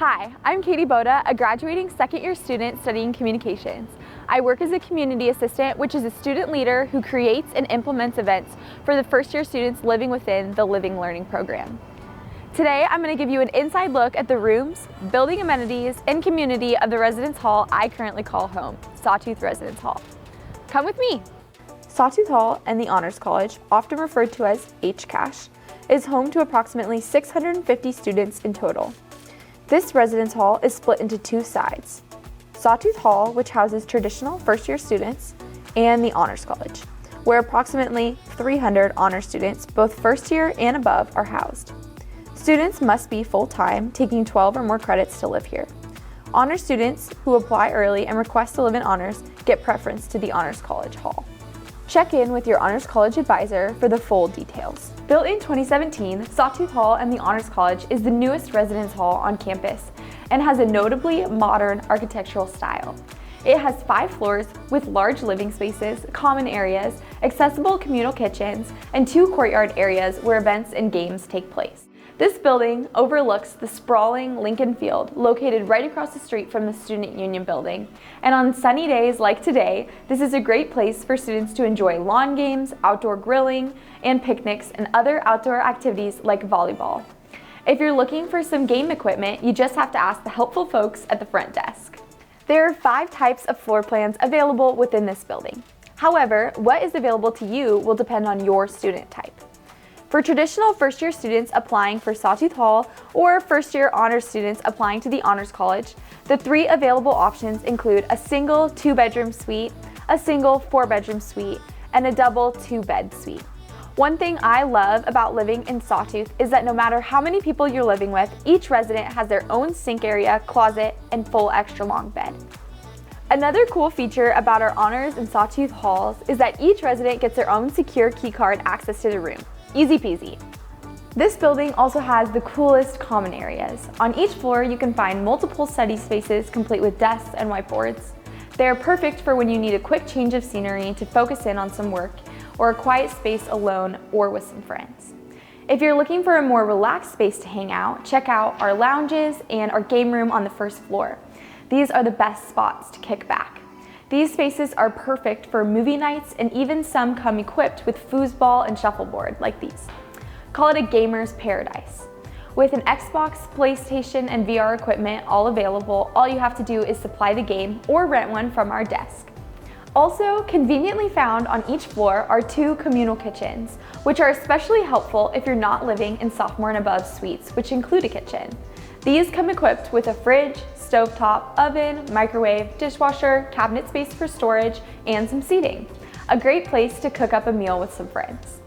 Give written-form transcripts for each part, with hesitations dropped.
Hi, I'm Katie Boda, a graduating second-year student studying communications. I work as a community assistant, which is a student leader who creates and implements events for the first-year students living within the Living Learning program. Today, I'm going to give you an inside look at the rooms, building amenities, and community of the residence hall I currently call home, Sawtooth Residence Hall. Come with me. Sawtooth Hall and the Honors College, often referred to as HCASH, is home to approximately 650 students in total. This residence hall is split into two sides: Sawtooth Hall, which houses traditional first-year students, and the Honors College, where approximately 300 honors students, both first year and above, are housed. Students must be full-time, taking 12 or more credits to live here. Honors students who apply early and request to live in honors get preference to the Honors College Hall. Check in with your Honors College advisor for the full details. Built in 2017, Sawtooth Hall and the Honors College is the newest residence hall on campus and has a notably modern architectural style. It has 5 floors with large living spaces, common areas, accessible communal kitchens, and 2 courtyard areas where events and games take place. This building overlooks the sprawling Lincoln Field, located right across the street from the Student Union building. And on sunny days like today, this is a great place for students to enjoy lawn games, outdoor grilling, and picnics, and other outdoor activities like volleyball. If you're looking for some game equipment, you just have to ask the helpful folks at the front desk. There are 5 types of floor plans available within this building. However, what is available to you will depend on your student type. For traditional first-year students applying for Sawtooth Hall or first-year honors students applying to the Honors College, the 3 available options include a single 2-bedroom suite, a single 4-bedroom suite, and a double 2-bed suite. One thing I love about living in Sawtooth is that no matter how many people you're living with, each resident has their own sink area, closet, and full extra long bed. Another cool feature about our Honors and Sawtooth Halls is that each resident gets their own secure key card access to the room. Easy peasy. This building also has the coolest common areas. On each floor, you can find multiple study spaces complete with desks and whiteboards. They are perfect for when you need a quick change of scenery to focus in on some work, or a quiet space alone or with some friends. If you're looking for a more relaxed space to hang out, check out our lounges and our game room on the first floor. These are the best spots to kick back. These spaces are perfect for movie nights, and even some come equipped with foosball and shuffleboard like these. Call it a gamer's paradise. With an Xbox, PlayStation, and VR equipment all available, all you have to do is supply the game or rent one from our desk. Also, conveniently found on each floor are 2 communal kitchens, which are especially helpful if you're not living in sophomore and above suites, which include a kitchen. These come equipped with a fridge, stovetop, oven, microwave, dishwasher, cabinet space for storage, and some seating. A great place to cook up a meal with some friends.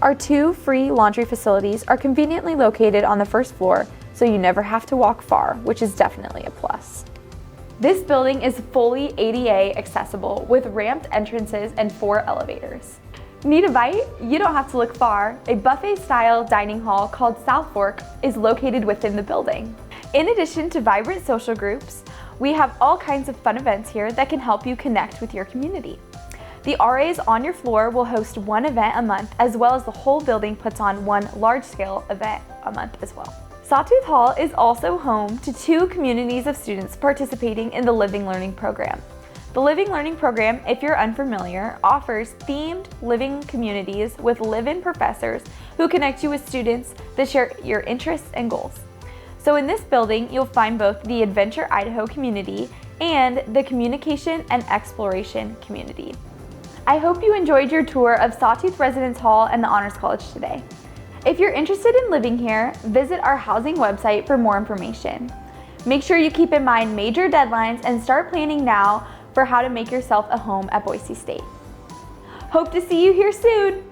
Our 2 free laundry facilities are conveniently located on the first floor, so you never have to walk far, which is definitely a plus. This building is fully ADA accessible with ramped entrances and 4 elevators. Need a bite? You don't have to look far. A buffet-style dining hall called SouthFork is located within the building. In addition to vibrant social groups, we have all kinds of fun events here that can help you connect with your community. The RAs on your floor will host 1 event a month, as well as the whole building puts on 1 large-scale event a month as well. Sawtooth Hall is also home to 2 communities of students participating in the Living Learning program. The Living Learning program, if you're unfamiliar, offers themed living communities with live-in professors who connect you with students that share your interests and goals. So in this building, you'll find both the Adventure Idaho community and the Communication and Exploration community. I hope you enjoyed your tour of Sawtooth Residence Hall and the Honors College today. If you're interested in living here, visit our housing website for more information. Make sure you keep in mind major deadlines and start planning now for how to make yourself a home at Boise State. Hope to see you here soon!